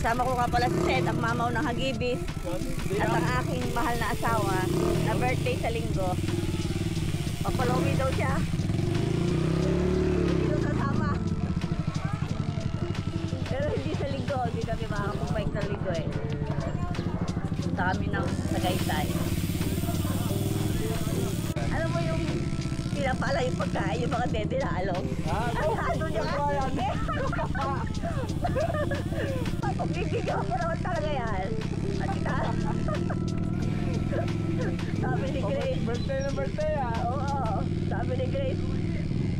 Kasama ko nga pala si Seth, ang mamaw ng Hagibis at ang aking mahal na asawa na birthday sa linggo. Papalomi daw siya. Hindi daw kasama. Pero hindi sa linggo, hindi kami makakapag-bike sa linggo eh. Punta kami ng Tagaytay. Alam mo yung pinapala yung pagkain, yung mga dede na along? Ano niya kasi? Pagbibigyan ko naman talaga yan. At kita. Sabi ni Grace. Birthday na birthday ah. Oo. Sabi ni Grace.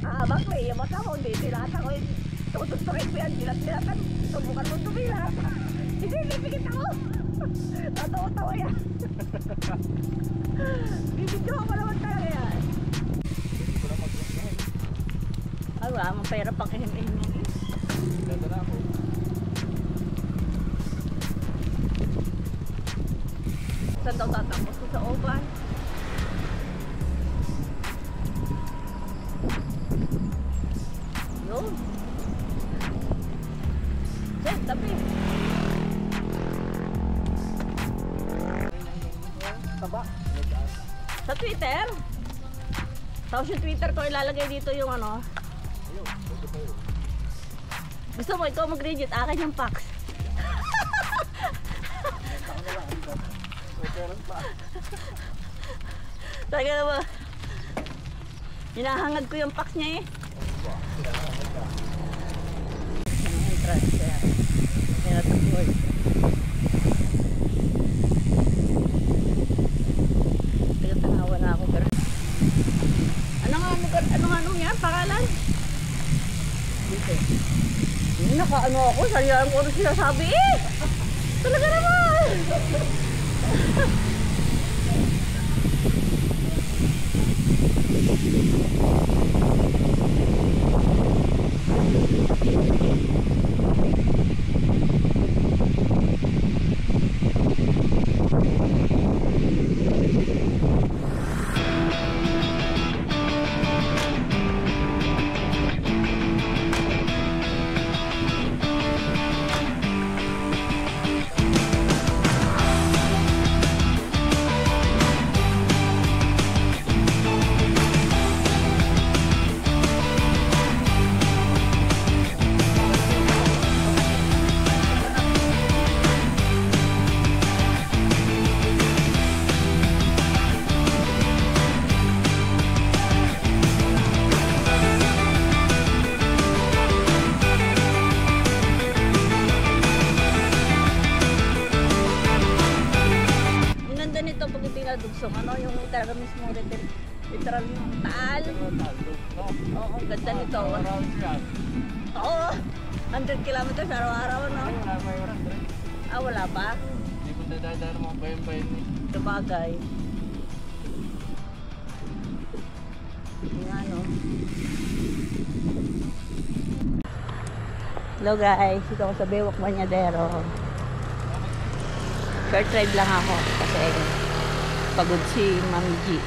Bak may yung mata ko. Hindi tinata ko yung tutusturin ko yan. Dilat-dilatan. Subukan mo tumilat. Hindi, pipigit ako. Tatawa-tawa yan. Bibigyan ko naman talaga yan. Ay, wala mong pera pang ihim-ihim yan eh. Ganda na ako. Saan daw tatapos ko sa ovan? Yun. Sir, tabi. Taba. Sa Twitter? Tapos yung Twitter ko ilalagay dito yung ano. Gusto mo ikaw mag-rigid, akin yung fax. Talaga naman. Hinahangad ko yung fax niya eh. Entrance siya. Kaya natuloy. Taga-tanawa na ako pero ano yan? Pangalan? Dito. Hindi naka-ano ako. Sayang ko ano sinasabi eh. Talaga naman. Dugsong ano yung talaga mismo literal yung taal. Oo, ganda nito. Oo, 100 kilometers araw-araw no? Wala pa? Hindi ko dadaan mga bayan-bayan eh. Sabagay. Yung ano. Hello guys, dito ako sa Bewak Bañadero. Short ride lang ako kasi pagod si Mami G.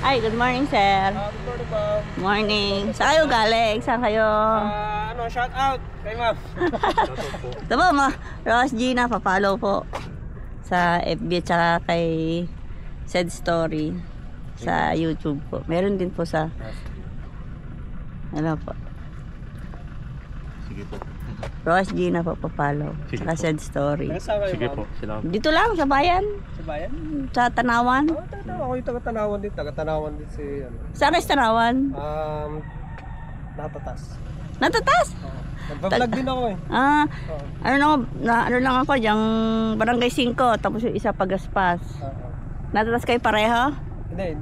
Ay, good morning, sir. Good morning, ma'am. Morning. Saan kayo galing? Saan kayo? Shout out kay ma'am. Ito po, Ross Gina, papalo po sa FB at saka kay Said Story. sa YouTube po. Meron din po sa ano po. Sige po. Rose Gina po papalo. Sige Saka po. sad story. Kasama Sige po. Sila. Dito lang sa bayan. Sa bayan? Sa Tanawan. Oo, taga-tanawan. Ako yung taga-tanawan din. Taga-tanawan din si, ano. Saan sa Tanawan? Natatas. Natatas? Nagpa-vlog din ako eh. Ah, Oo. ano lang ako diyang Barangay 5 tapos yung isa Pagaspas. Oo. Natatas kayo pareho? Hindi,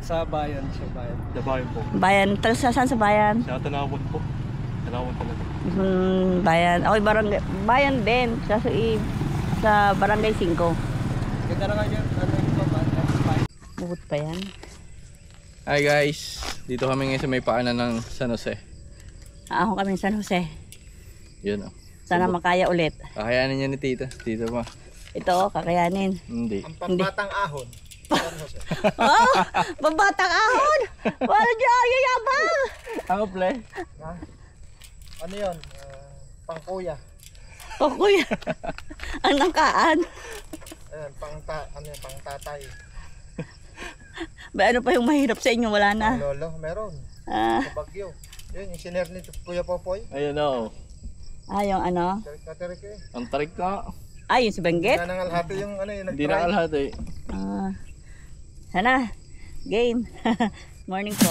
sa bayan. Sa bayan. Dabayan po. Bayan, saan sa bayan? Sa Tanawan po. Tanawan talaga. Bayan. Ako barangay bayan din sa Barangay 5. Ganda na kayo. Ano yung ba? Bukod pa yan. Hi guys, dito kami ngayon sa may paanan ng San Jose. Ako kami San Jose. Yun oh. Sana makaya ulit. Kakayanin niya ni tita. Tita pa. Ito, kakayanin. Hindi. Pambatang ahon. Oh, babatang ahon! Wala dyan, yayabang! Ako play. Ano yun? Pangkuya. O kuya, ang nangkaan. Ayan, pangtatay. Ba ano pa yung mahirap sa inyo? Wala na. Lolo, meron. Ah, Sa Bagyo. Yun, yung siner ni Kuya Popoy. Ayun oh. yung ano? Tarik eh. Ang tarik ka. Yung sa Benguet? Hindi na nangalhati yung ano yung Hindi na kalahati eh. Sana, game. Morning po.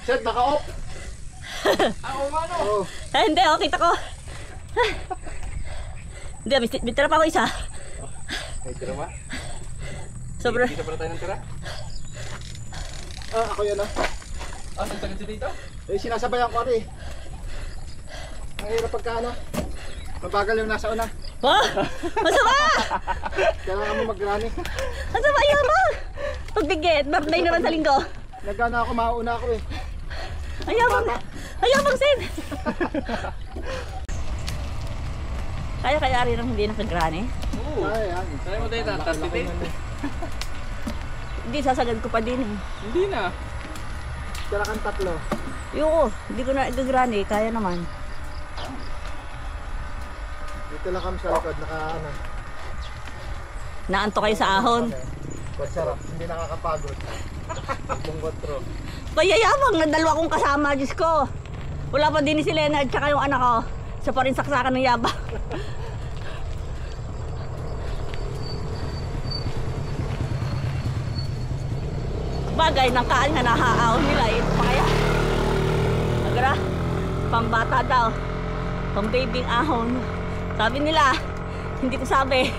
Sir, naka-off. Ako nga no. Oo. Hindi, oh, kita ko. Hindi, may tira pa ako isa. May tira ba? Sobra. Kita pala tayo ng tira? Ako yan ah. Nagtagan si dito? Sinasabayan ko rin. Ang hirap pagka ano. Mabagal yung nasa una. Oh, masama! Kailangan mo mag-running. Masama, ayabang! Pagbigit, birthday naman sa linggo. Nagana ako, mauna ako eh. Ayabang, Sid! Kaya rin ang hindi nakagrani. Oo. Ay, yan. Saan mo tayo tatatipid? Hindi, sasagad ko pa din eh. Hindi na. Kaya kang tatlo. Yung hindi ko na igagrani, kaya naman. Dito lang kami sa likod, naka ano. Naanto kayo sa ahon. Masarap, hindi nakakapagod. Bungot ro. Payayabang na dalawa kong kasama, Diyos ko. Wala pa din si Leonard tsaka yung anak ko. Isa pa rin saksakan ng yabang. Bagay, ng kaan nga nahaahon nila eh. Kaya, agara, pambata daw. Pang babying ahon. Sabi nila, hindi ko sabi.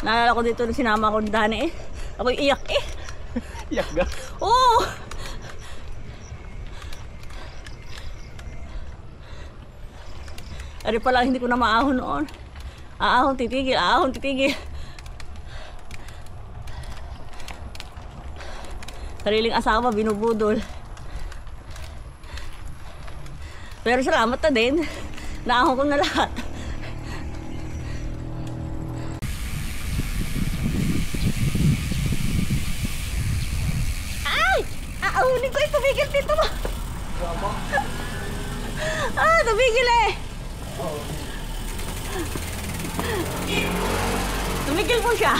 Naalala ko dito nung sinama ko ng Dani eh. Ako'y iyak eh. Iyak ka? Oo! Ari pala hindi ko na maahon noon. Aahon, titigil, aahon, titigil. Sariling asawa, binubudol. Pero salamat na din. Naahon ko na lahat. Ay! Aahulin ko, tumigil dito mo. Tumigil eh. Tumigil mo siya.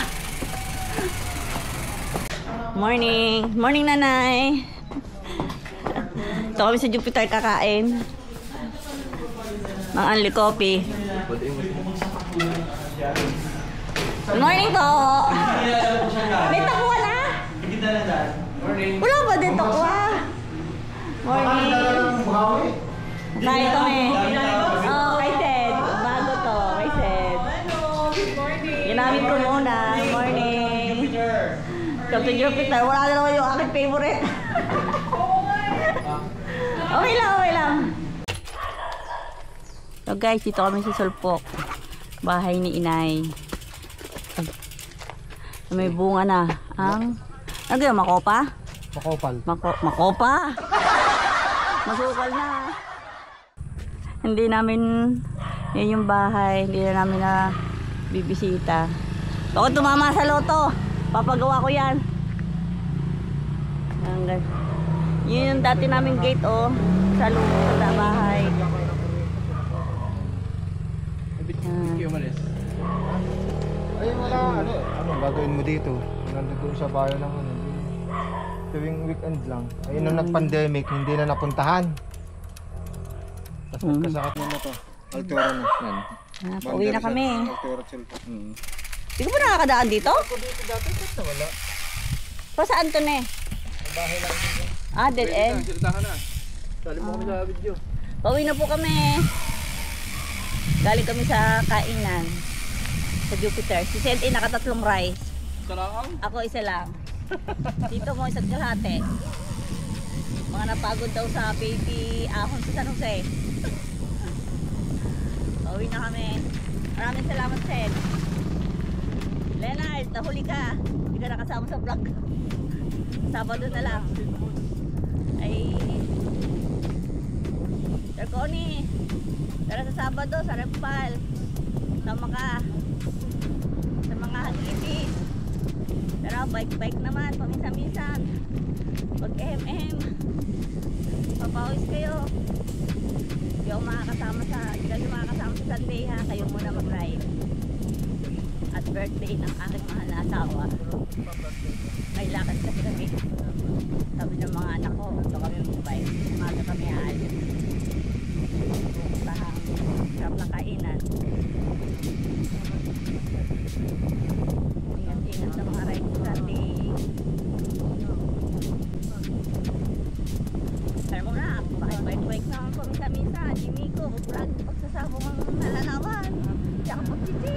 Morning. Morning, nanay. Ito kami sa Jupiter kakain. Mga unli coffee. Good morning po. May takwa na? Wala ba din takwa? Morning. Kain kami. Oh, kay Ted. Bago to. Kay Ted. Ginamit ko muna. Morning. Captain Jupiter. Wala na naman yung aking favorite. Okay lang, okay lang. So guys, dito kami sa Sulpok. Bahay ni Inay. May bunga na. Ang... Ano yun? Makopa? Makopal. Makopa? Masukal na. Hindi namin... Yan yung bahay. Hindi na namin na bibisita. Ako tumama sa loto. Papagawa ko yan. Hanggang... Yun yung dati namin gate oh. Sa loob sa bahay. Hindi umalis. Ay, wala. Ano gagawin mo dito? Nandun sa bayan ng ano. Tuwing weekend lang. Ay, nung nag-pandemic, hindi na napuntahan. Tapos nagkasakit mo na to. Altura na. Yan. Pauwi na kami. Altura Sulpok. Hindi ko ba nakakadaan dito? Ako dito dati, kasi wala. Pa saan to ne? Bahay lang dito. Dead end. Salita ka na. Sali mo kami sa video. Pauwi na po kami. Galing kami sa kainan. Sa Jupiter. Si Sente nakatatlong rice. Salaang. Ako isa lang. Dito mo isa't kalahati. Mga napagod daw sa baby ahon sa San Jose. Pauwi na kami. Maraming salamat, Sen. Leonard, nahuli ka. Hindi ka nakasama sa vlog. Sabado na lang. Ay... Sir Connie, tara sa Sabado, sa Repal. Sama ka. Sa mga hagipis. Tara, bike naman, paminsan-minsan. Pag papawis kayo. Hindi ako makakasama sa Sunday ha, kayo muna mag-ride. At birthday ng aking mahal na asawa. May lakad kasi kami. Sabi ng mga anak ko, ito kami mag-bike. Umaga kami aalis. Bahang sarap ng kainan. Ingat-ingat sa mga ride sa Sunday. ang putsitsi.